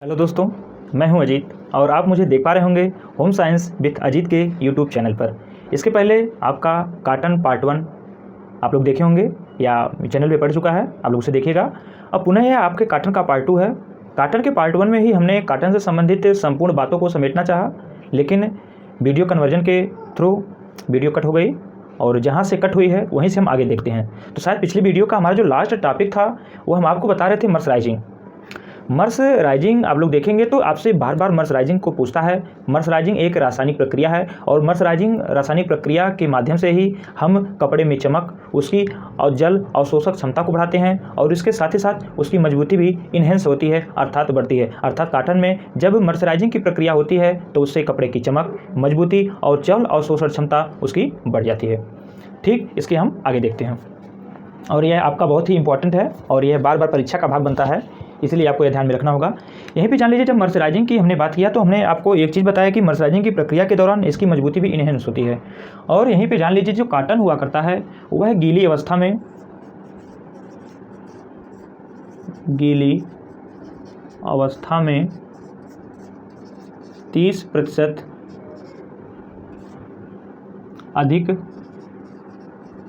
Hello दोस्तों, मैं हूं अजीत और आप मुझे देख पा रहे होंगे होम साइंस विद अजीत के यूट्यूब चैनल पर। इसके पहले आपका कॉटन पार्ट 1 आप लोग देखे होंगे या चैनल पे पड़ चुका है, आप लोग उसे देखिएगा। अब पुनः यह आपके कॉटन का पार्ट 2 है। कॉटन के पार्ट 1 में ही हमने कॉटन से संबंधित संपूर्ण बातों को समेटना चाहा, लेकिन वीडियो कन्वर्जन के थ्रू वीडियो कट हो गई और जहाँ से कट हुई है वहीं से हम आगे देखते हैं। तो शायद पिछली वीडियो का हमारा जो लास्ट टॉपिक था वो हम आपको बता रहे थे मर्सराइजिंग आप लोग देखेंगे तो आपसे बार बार मर्सराइजिंग को पूछता है। मर्सराइजिंग एक रासायनिक प्रक्रिया है और मर्सराइजिंग रासायनिक प्रक्रिया के माध्यम से ही हम कपड़े में चमक, उसकी और जल अवशोषक क्षमता को बढ़ाते हैं और इसके साथ ही साथ उसकी मजबूती भी इन्हेंस होती है अर्थात बढ़ती है। अर्थात कॉटन में जब मर्सराइजिंग की प्रक्रिया होती है तो उससे कपड़े की चमक, मजबूती और जल अवशोषण क्षमता उसकी बढ़ जाती है। ठीक, इसके हम आगे देखते हैं और यह आपका बहुत ही इंपॉर्टेंट है और यह बार बार परीक्षा का भाग बनता है, इसलिए आपको यह ध्यान में रखना होगा। यहीं पे जान लीजिए, जब मर्सराइजिंग की हमने बात किया तो हमने आपको एक चीज़ बताया कि मर्सराइजिंग की प्रक्रिया के दौरान इसकी मजबूती भी इन्हेंस होती है। और यहीं पे जान लीजिए, जो कॉटन हुआ करता है वह गीली अवस्था में 30% अधिक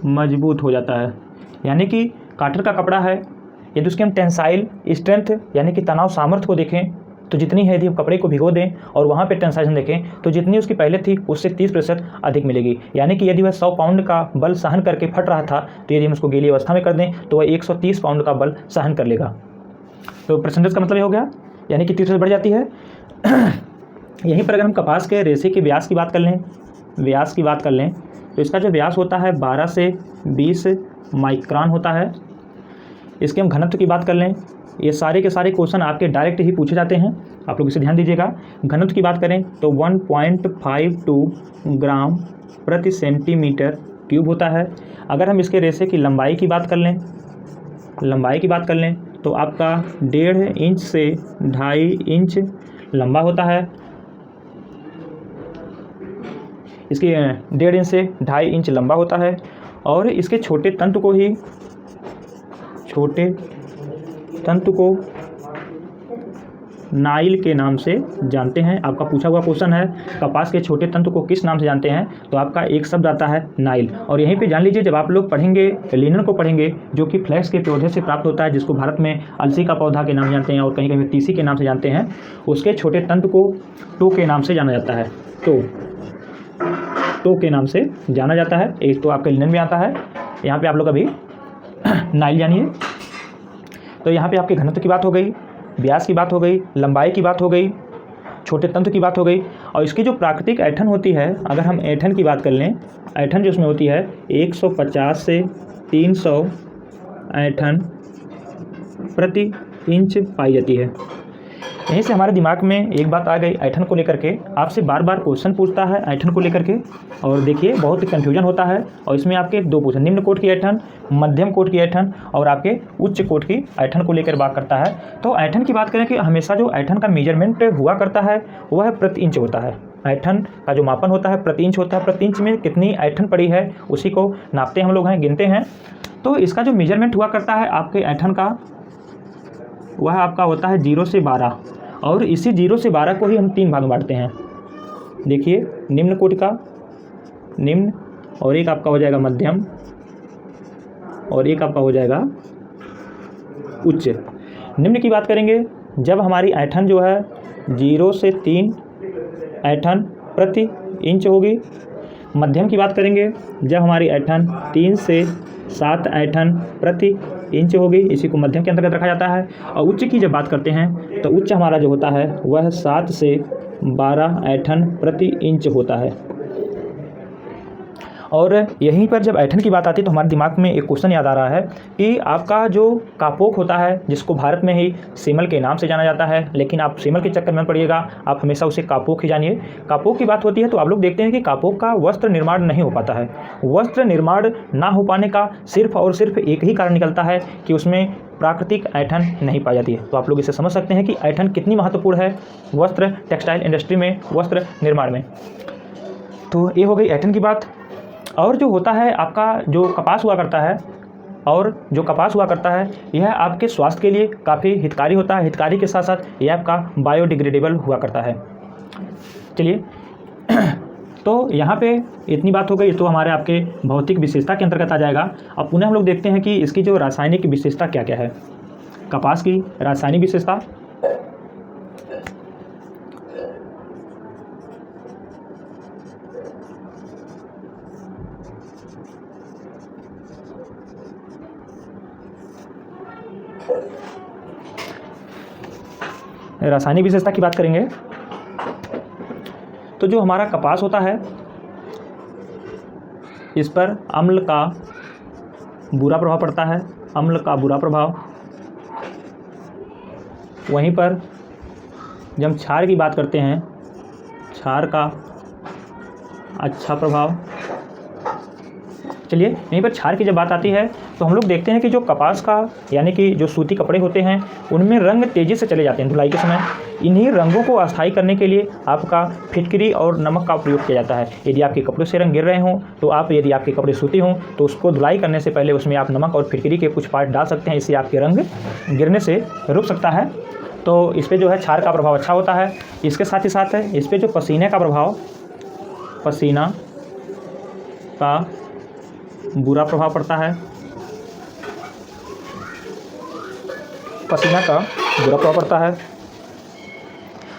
मजबूत हो जाता है। यानी कि कॉटन का कपड़ा है, यदि उसके हम टेंसाइल स्ट्रेंथ यानी कि तनाव सामर्थ्य को देखें तो जितनी है, यदि हम कपड़े को भिगो दें और वहाँ पे टेंसाइल देखें तो जितनी उसकी पहले थी उससे 30% अधिक मिलेगी। यानी कि यदि वह 100 पाउंड का बल सहन करके फट रहा था तो यदि हम उसको गीली अवस्था में कर दें तो वह 130 पाउंड का बल सहन कर लेगा। तो परसेंटेज का मतलब ये हो गया, यानी कि 30% बढ़ जाती है। यहीं पर अगर हम कपास के रेशे के व्यास की बात कर लें तो इसका जो व्यास होता है 12 से 20 माइक्रोन होता है। इसके हम घनत्व की बात कर लें, ये सारे के सारे क्वेश्चन आपके डायरेक्ट ही पूछे जाते हैं, आप लोग इसे ध्यान दीजिएगा। घनत्व की बात करें तो 1.52 ग्राम प्रति सेंटीमीटर क्यूब होता है। अगर हम इसके रेशे की लंबाई की बात कर लें तो आपका 1.5 इंच से 2.5 इंच लंबा होता है। इसकी 1.5 इंच से 2.5 इंच लंबा होता है और इसके छोटे तंतु को नाइल के नाम से जानते हैं। आपका पूछा हुआ क्वेश्चन है, कपास के छोटे तंतु को किस नाम से जानते हैं, तो आपका एक शब्द आता है नाइल। और यहीं पे जान लीजिए, जब आप लोग पढ़ेंगे लिनन को पढ़ेंगे जो कि फ्लैक्स के पौधे से प्राप्त होता है, जिसको भारत में अलसी का पौधा के नाम से जानते हैं और कहीं कहीं तीसी के नाम से जानते हैं, उसके छोटे तंतु को टो के नाम से जाना जाता है। टो के नाम से जाना जाता है। एक तो आपका लिनन में आता है, यहाँ पे आप लोग अभी नाइल जानिए। तो यहाँ पे आपके घनत्व की बात हो गई, व्यास की बात हो गई, लंबाई की बात हो गई, छोटे तंतु की बात हो गई। और इसकी जो प्राकृतिक ऐंठन होती है, अगर हम ऐंठन की बात कर लें, ऐंठन जो उसमें होती है 150 से 300 ऐंठन प्रति इंच पाई जाती है। यहीं से हमारे दिमाग में एक बात आ गई ऐंठन को लेकर के, आपसे बार बार क्वेश्चन पूछता है ऐंठन को लेकर के और देखिए बहुत कन्फ्यूजन होता है। और इसमें आपके 2 क्वेश्चन, निम्न कोटि की ऐंठन, मध्यम कोटि की ऐंठन और आपके उच्च कोटि की ऐंठन को लेकर बात करता है। तो ऐंठन की बात करें कि हमेशा जो ऐंठन का मेजरमेंट हुआ करता है वह प्रति इंच होता है। ऐंठन का जो मापन होता है प्रति इंच होता है। प्रति इंच में कितनी ऐंठन पड़ी है उसी को नापते हम लोग हैं, गिनते हैं। तो इसका जो मेजरमेंट हुआ करता है आपके ऐंठन का, वह आपका होता है 0 से 12 और इसी 0 से 12 को ही हम 3 भाग में बांटते हैं। देखिए, निम्न कोटि का निम्न और एक आपका हो जाएगा मध्यम और एक आपका हो जाएगा उच्च। निम्न की बात करेंगे जब हमारी ऐंठन जो है 0 से 3 ऐंठन प्रति इंच होगी। मध्यम की बात करेंगे जब हमारी ऐंठन 3 से 7 ऐंठन प्रति इंच होगी, इसी को मध्यम के अंतर्गत रखा जाता है। और उच्च की जब बात करते हैं तो उच्च हमारा जो होता है वह 7 से 12 ऐंठन प्रति इंच होता है। और यहीं पर जब ऐंठन की बात आती है तो हमारे दिमाग में एक क्वेश्चन याद आ रहा है कि आपका जो कापोक होता है, जिसको भारत में ही सेमल के नाम से जाना जाता है, लेकिन आप सेमल के चक्कर में पड़िएगा, आप हमेशा उसे कापोक ही जानिए। कापोक की बात होती है तो आप लोग देखते हैं कि कापोक का वस्त्र निर्माण नहीं हो पाता है। वस्त्र निर्माण ना हो पाने का सिर्फ और सिर्फ एक ही कारण निकलता है कि उसमें प्राकृतिक ऐंठन नहीं पाई जाती है। तो आप लोग इसे समझ सकते हैं कि ऐंठन कितनी महत्वपूर्ण है वस्त्र टेक्सटाइल इंडस्ट्री में, वस्त्र निर्माण में। तो ये हो गई ऐंठन की बात। और जो होता है आपका जो कपास हुआ करता है और जो कपास हुआ करता है यह आपके स्वास्थ्य के लिए काफ़ी हितकारी होता है। हितकारी के साथ साथ यह आपका बायोडिग्रेडेबल हुआ करता है। चलिए तो यहाँ पे इतनी बात हो गई, तो हमारे आपके भौतिक विशेषता के अंतर्गत आ जाएगा। अब पुनः हम लोग देखते हैं कि इसकी जो रासायनिक विशेषता क्या क्या है। कपास की रासायनिक विशेषता, रासायनिक विशेषता की बात करेंगे तो जो हमारा कपास होता है इस पर अम्ल का बुरा प्रभाव पड़ता है, अम्ल का बुरा प्रभाव। वहीं पर जब हम क्षार की बात करते हैं, क्षार का अच्छा प्रभाव। चलिए यहीं पर क्षार की जब बात आती है तो हम लोग देखते हैं कि जो कपास का यानी कि जो सूती कपड़े होते हैं उनमें रंग तेज़ी से चले जाते हैं धुलाई के समय। इन्हीं रंगों को अस्थायी करने के लिए आपका फिटकरी और नमक का प्रयोग किया जाता है। यदि आपके कपड़ों से रंग गिर रहे हों तो यदि आपके कपड़े सूती हों तो उसको धुलाई करने से पहले उसमें आप नमक और फिटकरी के कुछ पार्ट डाल सकते हैं, इससे आपके रंग गिरने से रुक सकता है। तो इस पर जो है क्षार का प्रभाव अच्छा होता है। इसके साथ ही साथ है इस पर जो पसीने का प्रभाव, पसीना का बुरा प्रभाव पड़ता है, पसीना का बुरा प्रभाव पड़ता है।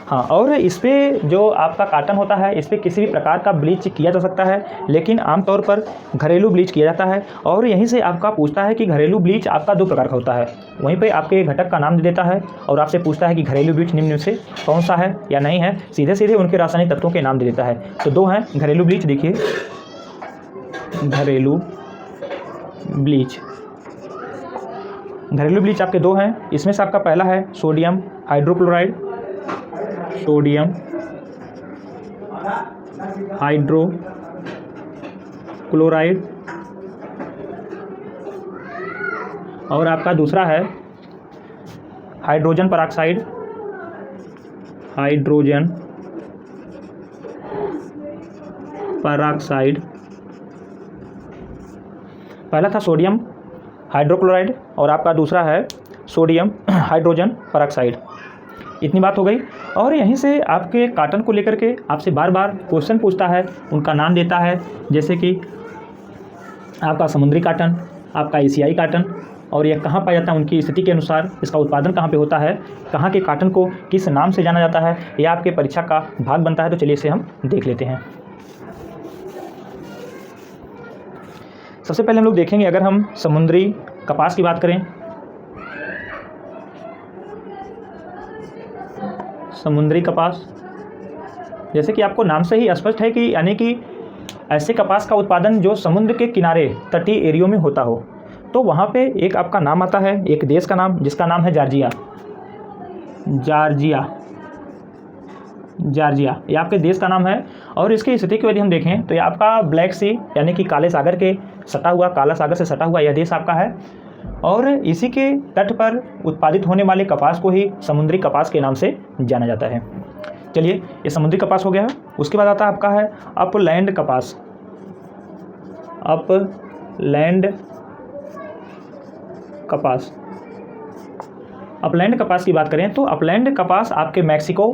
हाँ, और इस पर जो आपका काटन होता है इस पर किसी भी प्रकार का ब्लीच किया जा सकता है, लेकिन आमतौर पर घरेलू ब्लीच किया जाता है। और यहीं से आपका पूछता है कि घरेलू ब्लीच आपका 2 प्रकार का होता है। वहीं पे आपके घटक का नाम दे देता है और आपसे पूछता है कि घरेलू ब्लीच निम्न में से कौन सा है या नहीं है। सीधे सीधे उनके रासायनिक तत्वों के नाम दे देता है। तो 2 हैं घरेलू ब्लीच। देखिए घरेलू ब्लीच, घरेलू ब्लीच आपके 2 हैं। इसमें से आपका पहला है सोडियम हाइड्रोक्लोराइड, सोडियम हाइड्रोक्लोराइड, और आपका दूसरा है हाइड्रोजन परऑक्साइड, हाइड्रोजन परऑक्साइड। पहला था सोडियम हाइड्रोक्लोराइड और आपका दूसरा है सोडियम हाइड्रोजन परऑक्साइड। इतनी बात हो गई। और यहीं से आपके काटन को लेकर के आपसे बार बार क्वेश्चन पूछता है, उनका नाम देता है, जैसे कि आपका समुद्री काटन, आपका एशियाई काटन, और यह कहाँ पाया जाता है उनकी स्थिति के अनुसार, इसका उत्पादन कहाँ पे होता है, कहाँ के काटन को किस नाम से जाना जाता है, यह आपके परीक्षा का भाग बनता है। तो चलिए इसे हम देख लेते हैं। सबसे पहले हम लोग देखेंगे, अगर हम समुद्री कपास की बात करें, समुद्री कपास, जैसे कि आपको नाम से ही स्पष्ट है कि यानी कि ऐसे कपास का उत्पादन जो समुद्र के किनारे तटीय एरियो में होता हो। तो वहाँ पे एक आपका नाम आता है, एक देश का नाम, जिसका नाम है जॉर्जिया। जॉर्जिया, जॉर्जिया ये आपके देश का नाम है। और इसकी स्थिति की यदि हम देखें तो ये आपका ब्लैक सी यानी कि काले सागर के सटा हुआ, काला सागर से सटा हुआ यह देश आपका है। और इसी के तट पर उत्पादित होने वाले कपास को ही समुद्री कपास के नाम से जाना जाता है। चलिए ये समुद्री कपास हो गया। उसके बाद आता है आपका है अपलैंड कपास। अपलैंड कपास, अपलैंड कपास की बात करें तो अपलैंड कपास आपके मैक्सिको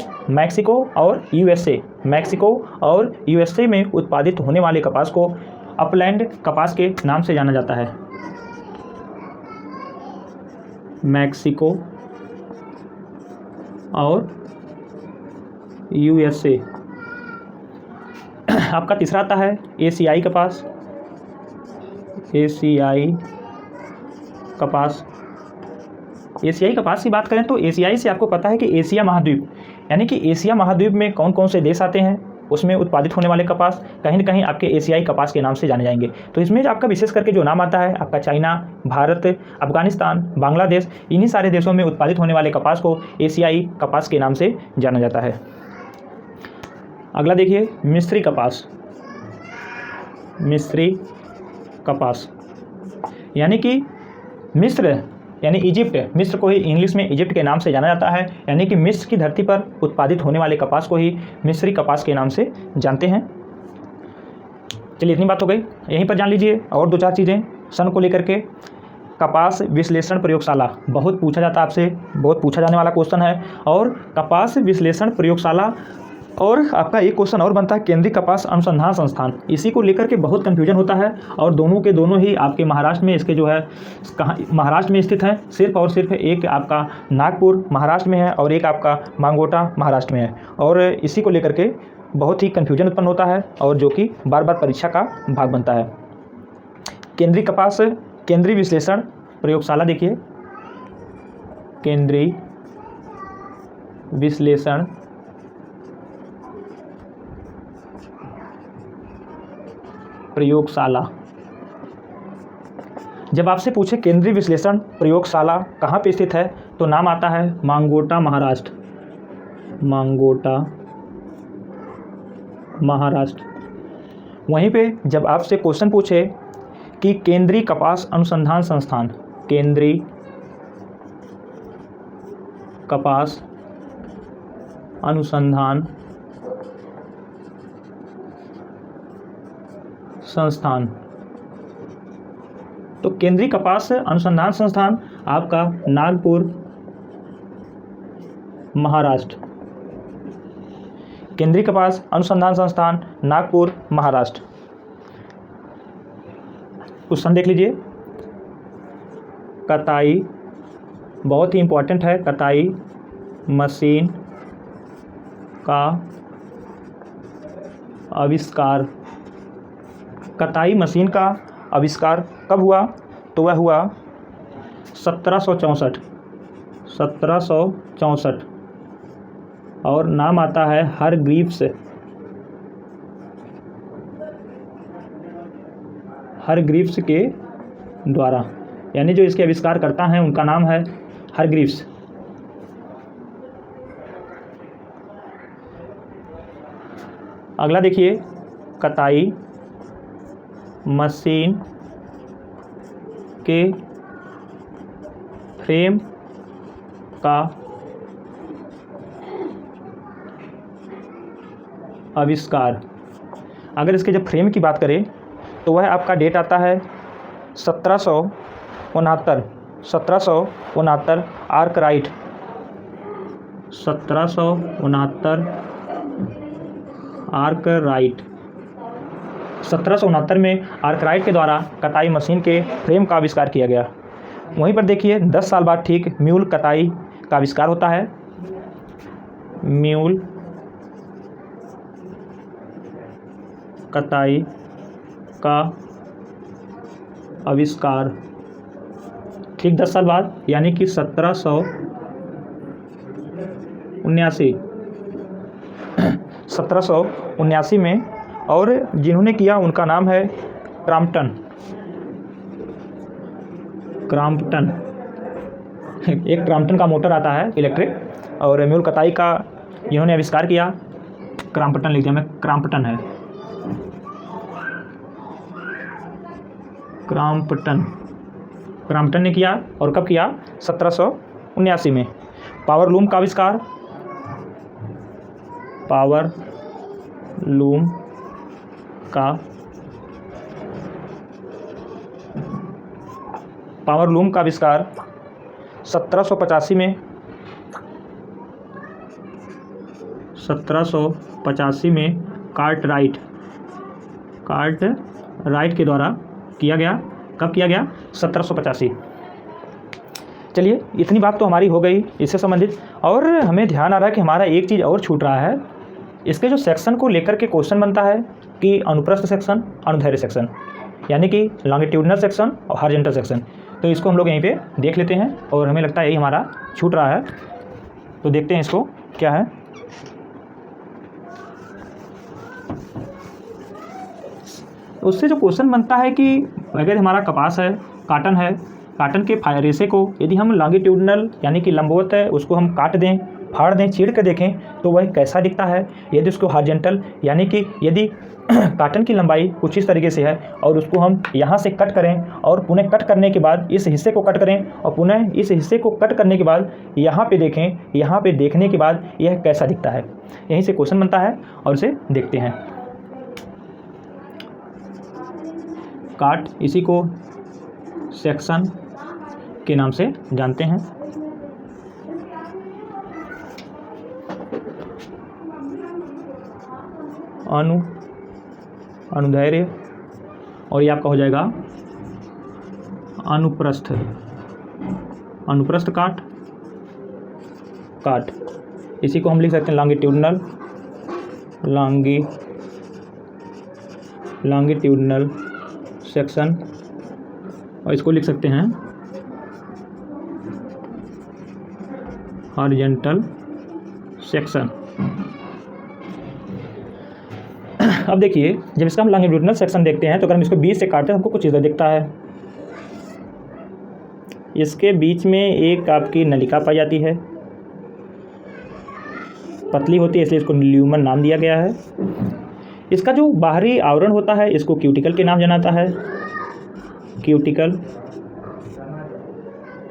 और यूएसए, मैक्सिको और यूएसए में उत्पादित होने वाले कपास को अपलैंड कपास के नाम से जाना जाता है। मैक्सिको और यूएसए। आपका तीसरा आता है एशियाई कपास, एशियाई कपास। एशियाई कपास की बात करें तो एशियाई से आपको पता है कि एशिया महाद्वीप, यानी कि एशिया महाद्वीप में कौन कौन से देश आते हैं, उसमें उत्पादित होने वाले कपास कहीं न कहीं आपके एशियाई कपास के नाम से जाने जाएंगे। तो इसमें आपका विशेष करके जो नाम आता है आपका चाइना, भारत, अफगानिस्तान, बांग्लादेश, इन्हीं सारे देशों में उत्पादित होने वाले कपास को एशियाई कपास के नाम से जाना जाता है। अगला देखिए मिस्री कपास। मिस्री कपास यानी कि मिस्र यानी इजिप्ट, मिस्र को ही इंग्लिश में इजिप्ट के नाम से जाना जाता है। यानी कि मिस्र की धरती पर उत्पादित होने वाले कपास को ही मिस्री कपास के नाम से जानते हैं। चलिए इतनी बात हो गई। यहीं पर जान लीजिए और 2-4 चीज़ें सन को लेकर के। कपास विश्लेषण प्रयोगशाला बहुत पूछा जाता है आपसे, बहुत पूछा जाने वाला क्वेश्चन है। और कपास विश्लेषण प्रयोगशाला और आपका एक क्वेश्चन और बनता है केंद्रीय कपास अनुसंधान संस्थान। इसी को लेकर के बहुत कन्फ्यूजन होता है और दोनों के दोनों ही आपके महाराष्ट्र में इसके जो है कहाँ महाराष्ट्र में स्थित है। सिर्फ और सिर्फ एक आपका नागपुर महाराष्ट्र में है और एक आपका मांगोटा महाराष्ट्र में है। और इसी को लेकर के बहुत ही कन्फ्यूजन उत्पन्न होता है और जो कि बार बार परीक्षा का भाग बनता है। केंद्रीय कपास केंद्रीय विश्लेषण प्रयोगशाला देखिए, केंद्रीय विश्लेषण प्रयोगशाला। जब आपसे पूछे केंद्रीय विश्लेषण प्रयोगशाला कहाँ पे स्थित है तो नाम आता है मांगोटा महाराष्ट्र, मांगोटा महाराष्ट्र। वहीं पे जब आपसे क्वेश्चन पूछे कि केंद्रीय कपास अनुसंधान संस्थान, केंद्रीय कपास अनुसंधान संस्थान, तो केंद्रीय कपास अनुसंधान संस्थान आपका नागपुर महाराष्ट्र, केंद्रीय कपास अनुसंधान संस्थान नागपुर महाराष्ट्र। क्वेश्चन देख लीजिए, कताई बहुत ही इंपॉर्टेंट है, कताई मशीन का आविष्कार। कताई मशीन का आविष्कार कब हुआ तो वह हुआ 1764 और नाम आता है हारग्रीव्स, हारग्रीव्स के द्वारा, यानी जो इसके आविष्कार करता है उनका नाम है हारग्रीव्स। अगला देखिए, कताई मशीन के फ्रेम का आविष्कार। अगर इसके जब फ्रेम की बात करें तो वह आपका डेट आता है 1769 आर्कराइट, 1769 आर्कराइट। 1769 में आर्कराइट के द्वारा कताई मशीन के फ्रेम का आविष्कार किया गया। वहीं पर देखिए 10 साल बाद ठीक म्यूल कताई का आविष्कार होता है, म्यूल कताई का आविष्कार ठीक 10 साल बाद, यानी कि 1779 में। और जिन्होंने किया उनका नाम है क्रॉम्पटन। एक क्रॉम्पटन का मोटर आता है इलेक्ट्रिक, और म्यूल कताई का जिन्होंने आविष्कार किया क्रॉम्पटन लिख दिया मैं, क्रॉम्पटन है, क्रॉम्पटन ने किया। और कब किया? 1779 में। पावर लूम का आविष्कार, पावर लूम का आविष्कार 1785 में, 1785 में कार्टराइट के द्वारा किया गया। कब किया गया? 1785। चलिए, इतनी बात तो हमारी हो गई इससे संबंधित। और हमें ध्यान आ रहा है कि हमारा एक चीज़ और छूट रहा है। इसके जो सेक्शन को लेकर के क्वेश्चन बनता है कि अनुप्रस्थ सेक्शन, अनुदैर्घ्य सेक्शन, यानी कि लॉन्गिट्यूडनल सेक्शन और हॉरिजॉन्टल सेक्शन। तो इसको हम लोग यहीं पे देख लेते हैं और हमें लगता है यही हमारा छूट रहा है। तो देखते हैं इसको क्या है। उससे जो क्वेश्चन बनता है कि अगर हमारा कपास है, काटन है, काटन के रेशे को यदि हम लॉन्गिट्यूडनल यानी कि लंबवत है उसको हम काट दें, फाड़ दें, चीड़ कर देखें तो वह कैसा दिखता है। यदि उसको हॉरिजॉन्टल यानी कि यदि काटन की लंबाई कुछ इस तरीके से है और उसको हम यहाँ से कट करें और पुनः कट करने के बाद इस हिस्से को कट करें और पुनः इस हिस्से को कट करने के बाद यहाँ पे देखें, यहाँ पे देखने के बाद यह कैसा दिखता है। यहीं से क्वेश्चन बनता है और इसे देखते हैं। काट, इसी को सेक्शन के नाम से जानते हैं। अनुदैर्घ्य, और ये आपका हो जाएगा अनुप्रस्थ काट। इसी को हम लिख सकते हैं लॉन्गिट्यूडनल सेक्शन, और इसको लिख सकते हैं हॉरिजॉन्टल सेक्शन। अब देखिए, जब इसका हम लॉन्गिट्यूडनल सेक्शन देखते हैं तो अगर हम इसको बीच से काटते हैं हमको कुछ इधर दिखता है। इसके बीच में एक आपकी नलिका पाई जाती है, पतली होती है इसलिए इसको ल्यूमन नाम दिया गया है। इसका जो बाहरी आवरण होता है इसको क्यूटिकल के नाम जाना जाता है, क्यूटिकल।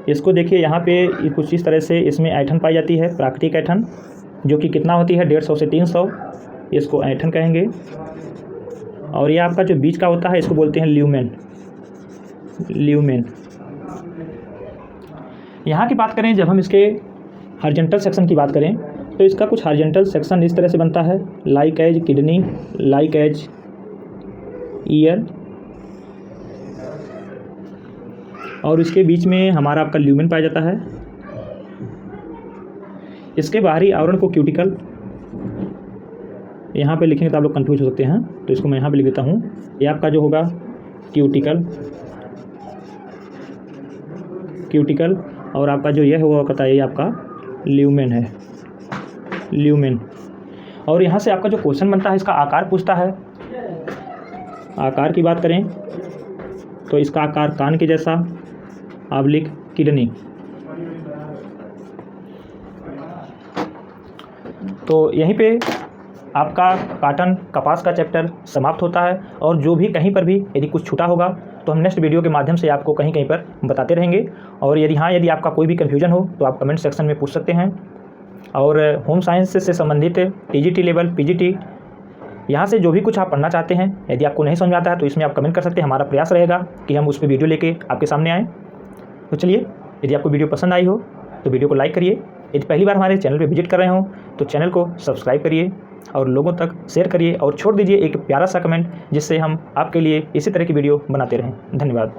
इसको देखिए यहाँ पे कुछ इस तरह से इसमें ऐंठन पाई जाती है, प्राकृतिक ऐंठन, जो कि कितना होती है 150 से 300, इसको ऐंठन कहेंगे। और ये आपका जो बीच का होता है इसको बोलते हैं ल्यूमेन। यहाँ की बात करें, जब हम इसके हॉरिजॉन्टल सेक्शन की बात करें तो इसका कुछ हॉरिजॉन्टल सेक्शन इस तरह से बनता है, like as kidney, like as ear, और इसके बीच में हमारा आपका ल्यूमेन पाया जाता है। इसके बाहरी आवरण को क्यूटिकल, यहाँ पे लिखेंगे तो आप लोग कंफ्यूज हो सकते हैं, तो इसको मैं यहाँ पे लिख देता हूँ। ये आपका जो होगा क्यूटिकल, और आपका जो ये होगा कहता है ये आपका ल्यूमेन है, ल्यूमेन। और यहाँ से आपका जो क्वेश्चन बनता है इसका आकार पूछता है। आकार की बात करें तो इसका आकार कान के जैसा, ऑब्लिक किडनी। तो यहीं पे आपका कॉटन कपास का चैप्टर समाप्त होता है, और जो भी कहीं पर भी यदि कुछ छूटा होगा तो हम नेक्स्ट वीडियो के माध्यम से आपको कहीं कहीं पर बताते रहेंगे। और यदि आपका कोई भी कन्फ्यूजन हो तो आप कमेंट सेक्शन में पूछ सकते हैं। और होम साइंस से संबंधित टीजीटी लेवल, पीजीटी, यहाँ से जो भी कुछ आप पढ़ना चाहते हैं, यदि आपको नहीं समझ में आता है तो इसमें आप कमेंट कर सकते हैं। हमारा प्रयास रहेगा कि हम उस पर वीडियो लेके आपके सामने आएँ। तो चलिए, यदि आपको वीडियो पसंद आई हो तो वीडियो को लाइक करिए। यदि पहली बार हमारे चैनल पर विजिट कर रहे हो तो चैनल को सब्सक्राइब करिए और लोगों तक शेयर करिए, और छोड़ दीजिए एक प्यारा सा कमेंट, जिससे हम आपके लिए इसी तरह की वीडियो बनाते रहें। धन्यवाद।